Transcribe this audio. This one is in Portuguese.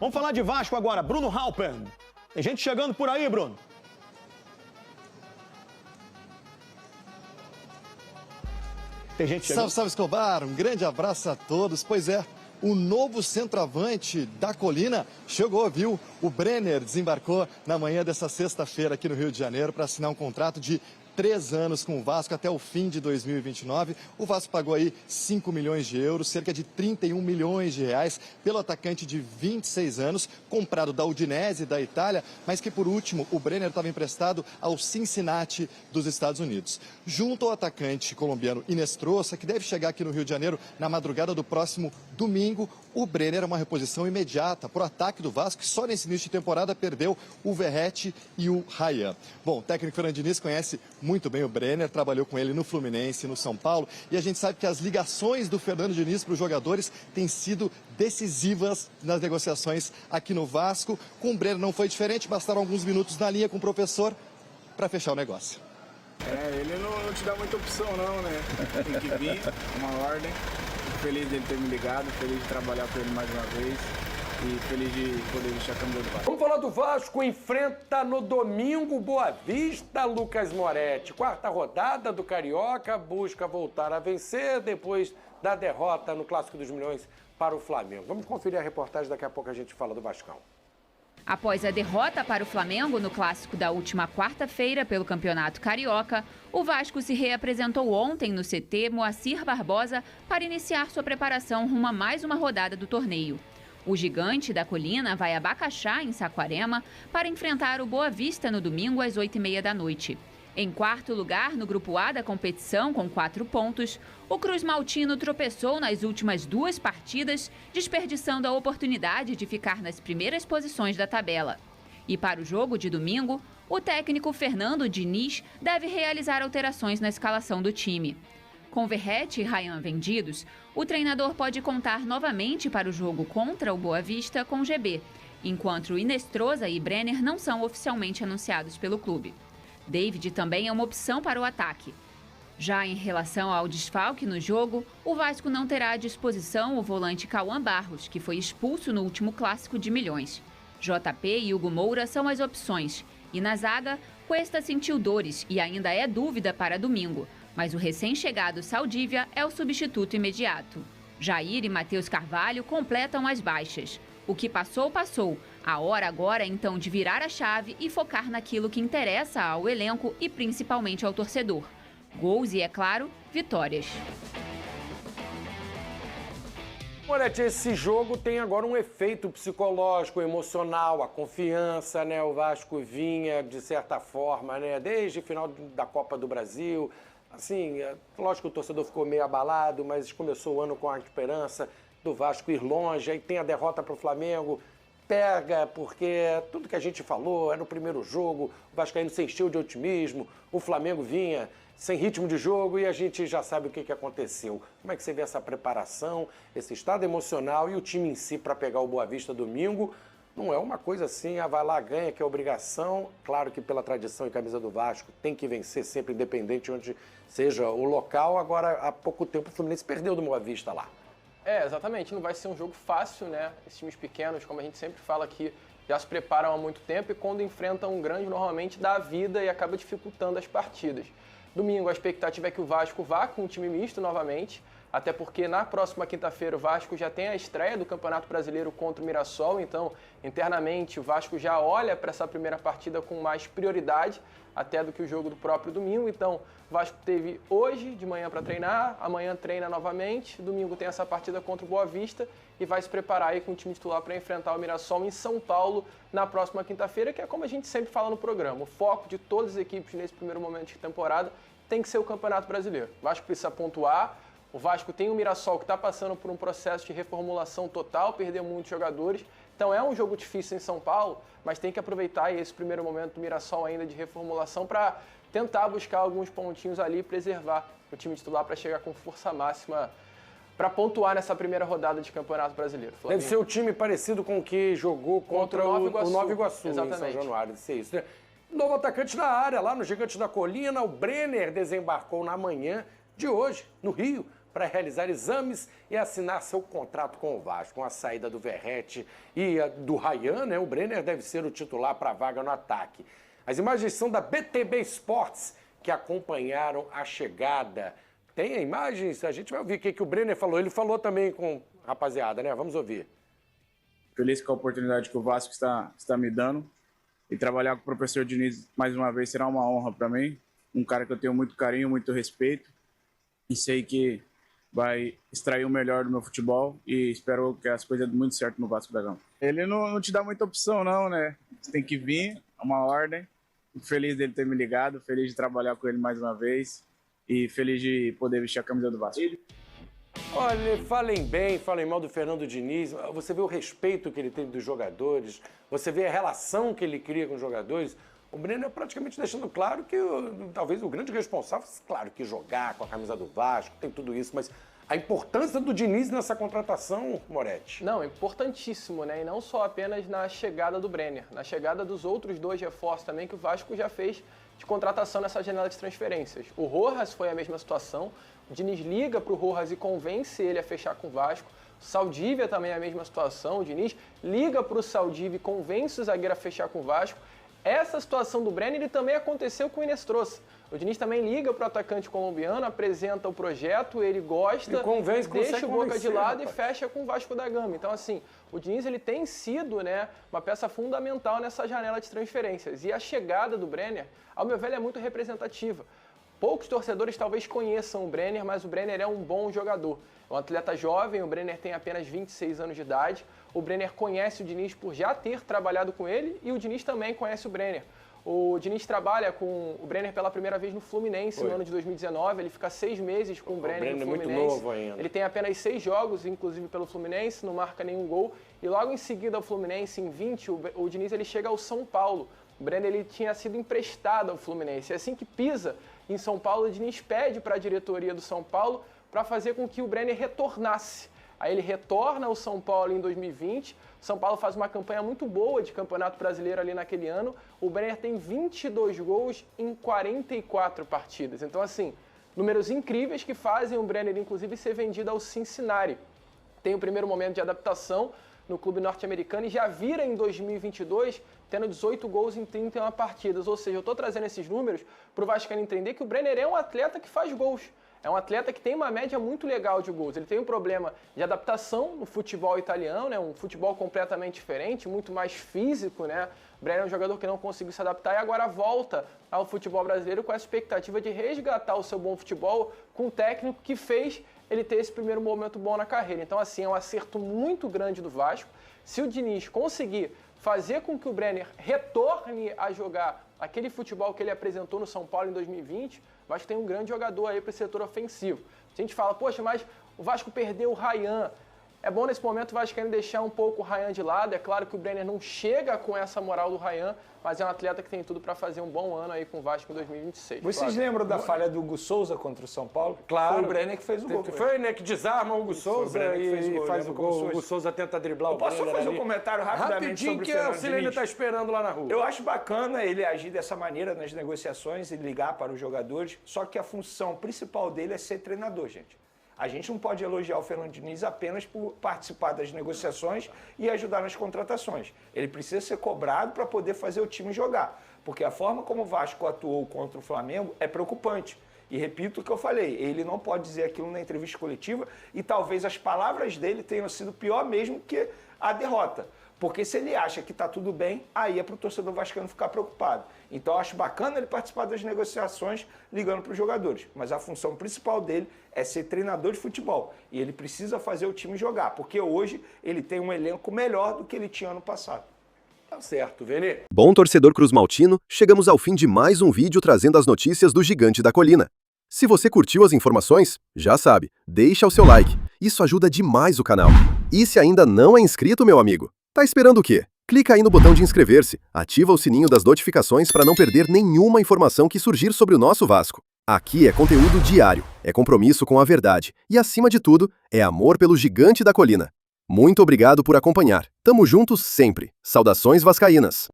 Vamos falar de Vasco agora. Bruno Halpern. Tem gente chegando por aí, Bruno? Tem gente chegando. Salve, salve, Escobar. Um grande abraço a todos. Pois é, o novo centroavante da Colina chegou, viu? O Brenner desembarcou na manhã dessa sexta-feira aqui no Rio de Janeiro para assinar um contrato de 3 anos com o Vasco até o fim de 2029. O Vasco pagou aí 5 milhões de euros, cerca de 31 milhões de reais, pelo atacante de 26 anos, comprado da Udinese, da Itália, mas que por último o Brenner estava emprestado ao Cincinnati dos Estados Unidos. Junto ao atacante colombiano Inestrosa, que deve chegar aqui no Rio de Janeiro na madrugada do próximo domingo, o Brenner é uma reposição imediata para o ataque do Vasco, que só nesse início de temporada perdeu o Verratti e o Ryan. Bom, o técnico Fernando Diniz conhece muito bem o Brenner, trabalhou com ele no Fluminense, no São Paulo, e a gente sabe que as ligações do Fernando Diniz para os jogadores têm sido decisivas nas negociações aqui no Vasco. Com o Brenner não foi diferente, bastaram alguns minutos na linha com o professor para fechar o negócio. Ele não te dá muita opção não, né? Tem que vir, uma ordem. Feliz dele ter me ligado, feliz de trabalhar com ele mais uma vez. E feliz de poder vestir a camisa do Vasco. Vamos falar do Vasco, enfrenta no domingo Boa Vista, Lucas Moretti. 4ª rodada do Carioca, busca voltar a vencer depois da derrota no Clássico dos Milhões para o Flamengo. Vamos conferir a reportagem, daqui a pouco a gente fala do Vascão. Após a derrota para o Flamengo no Clássico da última quarta-feira pelo Campeonato Carioca, o Vasco se reapresentou ontem no CT Moacir Barbosa para iniciar sua preparação rumo a mais uma rodada do torneio. O Gigante da Colina vai a Bacaxá, em Saquarema, para enfrentar o Boa Vista no domingo às 8h30 da noite. Em 4º lugar no Grupo A da competição, com 4 pontos, o Cruz Maltino tropeçou nas últimas 2 partidas, desperdiçando a oportunidade de ficar nas primeiras posições da tabela. E para o jogo de domingo, o técnico Fernando Diniz deve realizar alterações na escalação do time. Com Verratti e Ryan vendidos, o treinador pode contar novamente para o jogo contra o Boa Vista com GB, enquanto Inestrosa e Brenner não são oficialmente anunciados pelo clube. David também é uma opção para o ataque. Já em relação ao desfalque no jogo, o Vasco não terá à disposição o volante Cauã Barros, que foi expulso no último Clássico de Milhões. JP e Hugo Moura são as opções. E na zaga, Cuesta sentiu dores e ainda é dúvida para domingo, mas o recém-chegado Saldívia é o substituto imediato. Jair e Matheus Carvalho completam as baixas. O que passou, passou. A hora agora, então, de virar a chave e focar naquilo que interessa ao elenco e principalmente ao torcedor. Gols e, é claro, vitórias. Moretti, esse jogo tem agora um efeito psicológico, emocional, a confiança, né? O Vasco vinha, de certa forma, né? Desde o final da Copa do Brasil. Assim, lógico que o torcedor ficou meio abalado, mas começou o ano com a esperança do Vasco ir longe, aí tem a derrota para o Flamengo, pega, porque tudo que a gente falou, era o primeiro jogo, o Vascaíno se encheu de otimismo, o Flamengo vinha sem ritmo de jogo e a gente já sabe o que aconteceu. Como é que você vê essa preparação, esse estado emocional e o time em si para pegar o Boa Vista domingo? Não é uma coisa assim, vai lá, ganha, que é obrigação. Claro que pela tradição e camisa do Vasco tem que vencer sempre, independente onde seja o local. Agora, há pouco tempo o Fluminense perdeu do Boa Vista lá. Exatamente, não vai ser um jogo fácil, né? Esses times pequenos, como a gente sempre fala aqui, já se preparam há muito tempo e quando enfrentam um grande, normalmente dá a vida e acaba dificultando as partidas. Domingo, a expectativa é que o Vasco vá com um time misto novamente, até porque na próxima quinta-feira o Vasco já tem a estreia do Campeonato Brasileiro contra o Mirassol, então internamente o Vasco já olha para essa primeira partida com mais prioridade, até do que o jogo do próprio domingo. Então o Vasco teve hoje de manhã para treinar, amanhã treina novamente, domingo tem essa partida contra o Boa Vista e vai se preparar aí com o time titular para enfrentar o Mirassol em São Paulo na próxima quinta-feira, que é como a gente sempre fala no programa, o foco de todas as equipes nesse primeiro momento de temporada tem que ser o Campeonato Brasileiro. O Vasco precisa pontuar. O Vasco tem o Mirassol que está passando por um processo de reformulação total, perdeu muitos jogadores. Então é um jogo difícil em São Paulo, mas tem que aproveitar esse primeiro momento do Mirassol ainda de reformulação para tentar buscar alguns pontinhos ali e preservar o time titular para chegar com força máxima para pontuar nessa primeira rodada de Campeonato Brasileiro. Deve ser o time parecido com o que jogou contra o Nova Iguaçu, exatamente, em São Januário. Deve ser isso, né? Novo atacante da área, lá no Gigante da Colina, o Brenner desembarcou na manhã de hoje, no Rio, para realizar exames e assinar seu contrato com o Vasco. Com a saída do Verratti e do Ryan, né, o Brenner deve ser o titular para a vaga no ataque. As imagens são da BTB Sports, que acompanharam a chegada. Tem imagens? A gente vai ouvir o que o Brenner falou. Ele falou também com a rapaziada, né? Vamos ouvir. Feliz com a oportunidade que o Vasco está me dando. E trabalhar com o professor Diniz mais uma vez será uma honra para mim. Um cara que eu tenho muito carinho, muito respeito. E sei que vai extrair o melhor do meu futebol. E espero que as coisas dêem muito certo no Vasco da Gama. Ele não te dá muita opção, não, né? Você tem que vir, é uma ordem. Fico feliz dele ter me ligado, feliz de trabalhar com ele mais uma vez. E feliz de poder vestir a camisa do Vasco. Olha, falem bem, falem mal do Fernando Diniz, você vê o respeito que ele tem dos jogadores, você vê a relação que ele cria com os jogadores. O Brenner praticamente deixando claro que talvez o grande responsável, claro que jogar com a camisa do Vasco, tem tudo isso, mas a importância do Diniz nessa contratação, Moretti. Não, importantíssimo, né? E não só apenas na chegada do Brenner, na chegada dos outros 2 reforços também que o Vasco já fez de contratação nessa janela de transferências. O Rojas foi a mesma situação, o Diniz liga para o Rojas e convence ele a fechar com o Vasco. O Saldívia também é a mesma situação, o Diniz liga para o Saldívia e convence o zagueiro a fechar com o Vasco. Essa situação do Brenner ele também aconteceu com o Inestrosa. O Diniz também liga para o atacante colombiano, apresenta o projeto, ele gosta, deixa o Boca de lado, rapaz, e fecha com o Vasco da Gama. Então, assim, o Diniz ele tem sido, né, uma peça fundamental nessa janela de transferências. E a chegada do Brenner, ao meu ver, é muito representativa. Poucos torcedores talvez conheçam o Brenner, mas o Brenner é um bom jogador. É um atleta jovem, o Brenner tem apenas 26 anos de idade. O Brenner conhece o Diniz por já ter trabalhado com ele e o Diniz também conhece o Brenner. O Diniz trabalha com o Brenner pela primeira vez no Fluminense no ano de 2019. Ele fica 6 meses com o Brenner no Fluminense. É muito novo ainda. Ele tem apenas 6 jogos, inclusive pelo Fluminense, não marca nenhum gol. E logo em seguida ao Fluminense, em 20, o Diniz ele chega ao São Paulo. O Brenner ele tinha sido emprestado ao Fluminense. E assim que pisa em São Paulo, o Diniz pede para a diretoria do São Paulo para fazer com que o Brenner retornasse. Aí ele retorna ao São Paulo em 2020. São Paulo faz uma campanha muito boa de Campeonato Brasileiro ali naquele ano. O Brenner tem 22 gols em 44 partidas. Então, assim, números incríveis que fazem o Brenner, inclusive, ser vendido ao Cincinnati. Tem o primeiro momento de adaptação no clube norte-americano e já vira em 2022 tendo 18 gols em 31 partidas. Ou seja, eu estou trazendo esses números para o vascaíno entender que o Brenner é um atleta que faz gols. É um atleta que tem uma média muito legal de gols. Ele tem um problema de adaptação no futebol italiano, né? Um futebol completamente diferente, muito mais físico, né? O Brenner é um jogador que não conseguiu se adaptar e agora volta ao futebol brasileiro com a expectativa de resgatar o seu bom futebol com um técnico que fez ele ter esse primeiro momento bom na carreira. Então, assim, é um acerto muito grande do Vasco. Se o Diniz conseguir fazer com que o Brenner retorne a jogar aquele futebol que ele apresentou no São Paulo em 2020, o Vasco tem um grande jogador aí para o setor ofensivo. A gente fala, poxa, mas o Vasco perdeu o Ryan. É bom nesse momento o Vasco querer deixar um pouco o Ryan de lado. É claro que o Brenner não chega com essa moral do Ryan, mas é um atleta que tem tudo para fazer um bom ano aí com o Vasco em 2026. Vocês lembram da falha do Hugo Souza contra o São Paulo? Claro. Foi o Brenner que fez o gol. Foi, né, que desarma o Hugo Souza e faz o gol. O Hugo Souza tenta driblar o Brenner. Eu posso fazer um comentário rapidamente sobre o Fernando Diniz? Que o Silênio está esperando lá na rua. Eu acho bacana ele agir dessa maneira nas negociações e ligar para os jogadores, só que a função principal dele é ser treinador, gente. A gente não pode elogiar o Fernando Diniz apenas por participar das negociações e ajudar nas contratações. Ele precisa ser cobrado para poder fazer o time jogar, porque a forma como o Vasco atuou contra o Flamengo é preocupante. E repito o que eu falei, ele não pode dizer aquilo na entrevista coletiva e talvez as palavras dele tenham sido pior mesmo que a derrota. Porque se ele acha que está tudo bem, aí é para o torcedor vascaíno ficar preocupado. Então eu acho bacana ele participar das negociações ligando para os jogadores. Mas a função principal dele é ser treinador de futebol. E ele precisa fazer o time jogar, porque hoje ele tem um elenco melhor do que ele tinha ano passado. Tá certo, Vene. Bom torcedor cruzmaltino, chegamos ao fim de mais um vídeo trazendo as notícias do Gigante da Colina. Se você curtiu as informações, já sabe, deixa o seu like. Isso ajuda demais o canal. E se ainda não é inscrito, meu amigo? Tá esperando o quê? Clica aí no botão de inscrever-se, ativa o sininho das notificações para não perder nenhuma informação que surgir sobre o nosso Vasco. Aqui é conteúdo diário, é compromisso com a verdade e, acima de tudo, é amor pelo Gigante da Colina. Muito obrigado por acompanhar. Tamo juntos sempre. Saudações vascaínas.